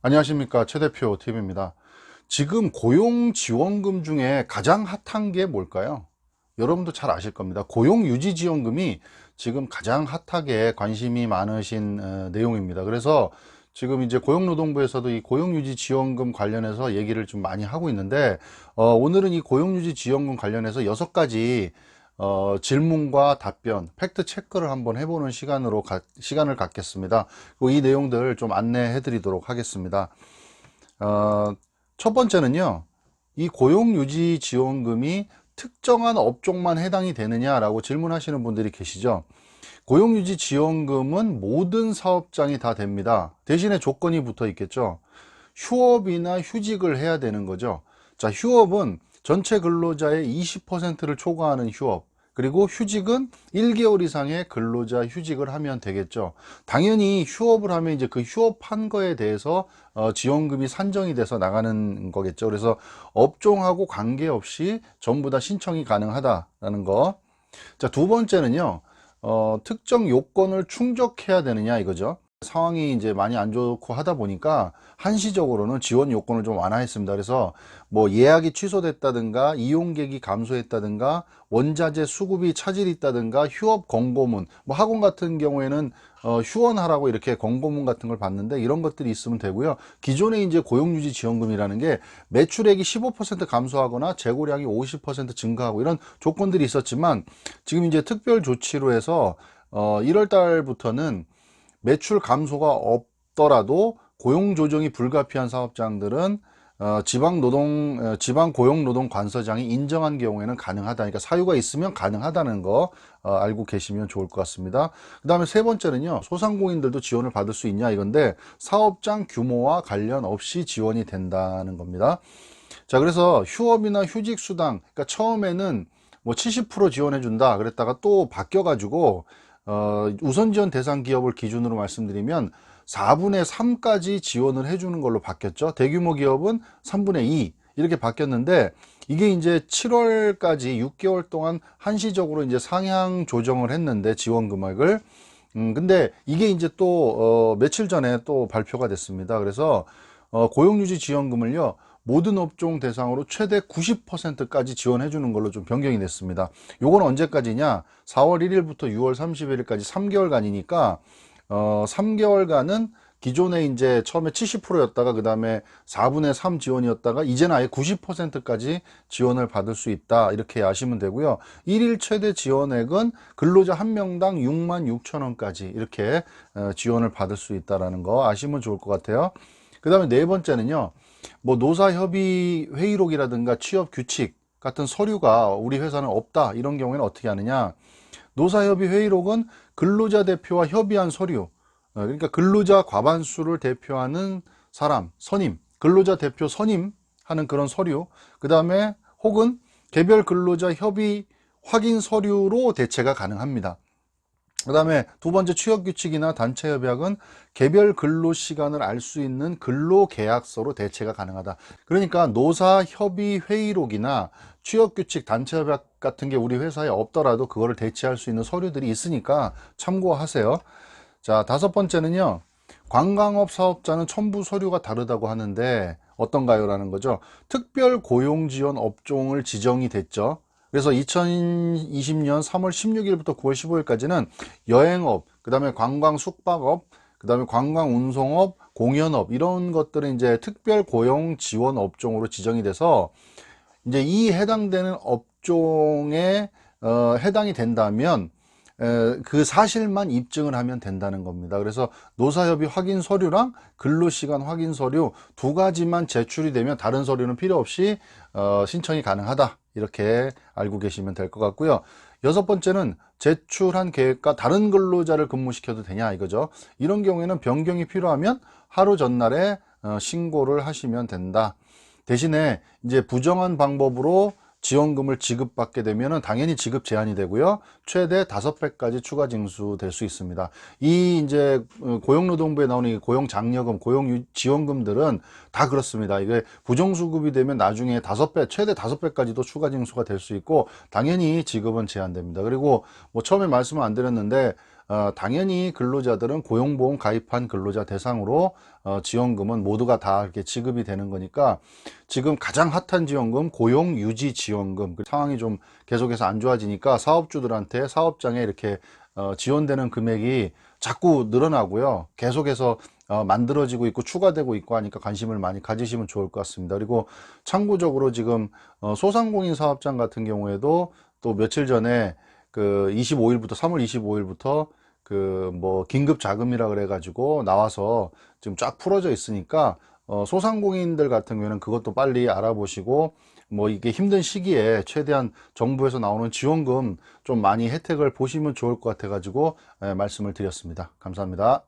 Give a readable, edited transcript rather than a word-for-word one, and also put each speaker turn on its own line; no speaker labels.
안녕하십니까, 최 대표 TV입니다. 지금 고용지원금 중에 가장 핫한 게 뭘까요? 여러분도 잘 아실 겁니다. 고용유지지원금이 지금 가장 핫하게 관심이 많으신 내용입니다. 그래서 지금 이제 고용노동부에서도 이 고용유지지원금 관련해서 얘기를 좀 많이 하고 있는데, 오늘은 이 고용유지지원금 관련해서 6가지 질문과 답변, 팩트 체크를 한번 해보는 시간을 갖겠습니다. 그리고 이 내용들 좀 안내해 드리도록 하겠습니다. 어, 첫 번째는요, 이 고용유지지원금이 특정한 업종만 해당이 되느냐라고 질문하시는 분들이 계시죠. 고용유지지원금은 모든 사업장이 다 됩니다. 대신에 조건이 붙어 있겠죠. 휴업이나 휴직을 해야 되는 거죠. 자, 휴업은 전체 근로자의 20%를 초과하는 휴업, 그리고 휴직은 1개월 이상의 근로자 휴직을 하면 되겠죠. 당연히 휴업을 하면 이제 그 휴업한 거에 대해서 지원금이 산정이 돼서 나가는 거겠죠. 그래서 업종하고 관계없이 전부 다 신청이 가능하다라는 거. 자, 두 번째는요, 특정 요건을 충족해야 되느냐 이거죠. 상황이 이제 많이 안 좋고 하다 보니까 한시적으로는 지원 요건을 좀 완화했습니다. 그래서 뭐 예약이 취소됐다든가 이용객이 감소했다든가 원자재 수급이 차질이 있다든가 휴업 권고문, 뭐 학원 같은 경우에는 휴원하라고 이렇게 권고문 같은 걸 받는데 이런 것들이 있으면 되고요. 기존에 이제 고용유지 지원금이라는 게 매출액이 15% 감소하거나 재고량이 50% 증가하고 이런 조건들이 있었지만, 지금 이제 특별 조치로 해서 1월 달부터는 매출 감소가 없더라도 고용 조정이 불가피한 사업장들은 지방고용노동관서장이 인정한 경우에는 가능하다. 그러니까 사유가 있으면 가능하다는 거 알고 계시면 좋을 것 같습니다. 그 다음에 세 번째는요, 소상공인들도 지원을 받을 수 있냐 이건데, 사업장 규모와 관련 없이 지원이 된다는 겁니다. 자, 그래서 휴업이나 휴직 수당, 그러니까 처음에는 뭐 70% 지원해 준다 그랬다가 또 바뀌어 가지고 우선 지원 대상 기업을 기준으로 말씀드리면 4분의 3까지 지원을 해주는 걸로 바뀌었죠. 대규모 기업은 3분의 2 이렇게 바뀌었는데, 이게 이제 7월까지 6개월 동안 한시적으로 이제 상향 조정을 했는데 지원 금액을, 근데 이게 이제 또 며칠 전에 또 발표가 됐습니다. 그래서 고용유지 지원금을요, 모든 업종 대상으로 최대 90%까지 지원해 주는 걸로 좀 변경이 됐습니다. 요건 언제까지냐? 4월 1일부터 6월 31일까지 3개월간이니까 3개월간은 기존에 이제 처음에 70%였다가 그 다음에 4분의 3 지원이었다가 이제는 아예 90%까지 지원을 받을 수 있다, 이렇게 아시면 되고요. 1일 최대 지원액은 근로자 한 명당 66,000원까지 이렇게 지원을 받을 수 있다는 거 아시면 좋을 것 같아요. 그 다음에 네 번째는요, 뭐 노사협의 회의록이라든가 취업 규칙 같은 서류가 우리 회사는 없다, 이런 경우에는 어떻게 하느냐? 노사협의 회의록은 근로자 대표와 협의한 서류, 그러니까 근로자 과반수를 대표하는 사람 선임, 근로자 대표 선임하는 그런 서류, 그 다음에 혹은 개별 근로자 협의 확인 서류로 대체가 가능합니다. 그 다음에 두 번째, 취업규칙이나 단체협약은 개별 근로시간을 알 수 있는 근로계약서로 대체가 가능하다. 그러니까 노사협의회의록이나 취업규칙, 단체협약 같은 게 우리 회사에 없더라도 그거를 대체할 수 있는 서류들이 있으니까 참고하세요. 자, 다섯 번째는요, 관광업 사업자는 첨부 서류가 다르다고 하는데 어떤가요? 라는 거죠. 특별 고용지원 업종을 지정이 됐죠. 그래서 2020년 3월 16일부터 9월 15일까지는 여행업, 그 다음에 관광 숙박업, 그 다음에 관광 운송업, 공연업, 이런 것들은 이제 특별 고용 지원 업종으로 지정이 돼서 이제 이 해당되는 업종에 해당이 된다면 그 사실만 입증을 하면 된다는 겁니다. 그래서 노사협의 확인 서류랑 근로시간 확인 서류 두 가지만 제출이 되면 다른 서류는 필요 없이 신청이 가능하다, 이렇게 알고 계시면 될 것 같고요. 여섯 번째는 제출한 계획과 다른 근로자를 근무시켜도 되냐 이거죠. 이런 경우에는 변경이 필요하면 하루 전날에 신고를 하시면 된다. 대신에 이제 부정한 방법으로 지원금을 지급받게 되면 당연히 지급 제한이 되고요. 최대 5배까지 추가 징수될 수 있습니다. 이 이제 고용노동부에 나오는 이 고용장려금, 고용지원금들은 다 그렇습니다. 이게 부정수급이 되면 나중에 5배, 최대 5배까지도 추가 징수가 될 수 있고 당연히 지급은 제한됩니다. 그리고 뭐 처음에 말씀을 안 드렸는데 당연히 근로자들은 고용보험 가입한 근로자 대상으로 지원금은 모두가 다 이렇게 지급이 되는 거니까 지금 가장 핫한 지원금 고용유지지원금, 그 상황이 좀 계속해서 안 좋아지니까 사업주들한테 사업장에 이렇게 지원되는 금액이 자꾸 늘어나고요. 계속해서 만들어지고 있고 추가되고 있고 하니까 관심을 많이 가지시면 좋을 것 같습니다. 그리고 참고적으로 지금 소상공인 사업장 같은 경우에도 또 며칠 전에 그 25일부터 3월 25일부터 그 뭐 긴급 자금이라 그래 가지고 나와서 지금 쫙 풀어져 있으니까 소상공인들 같은 경우에는 그것도 빨리 알아보시고 뭐 이게 힘든 시기에 최대한 정부에서 나오는 지원금 좀 많이 혜택을 보시면 좋을 것 같아 가지고 말씀을 드렸습니다. 감사합니다.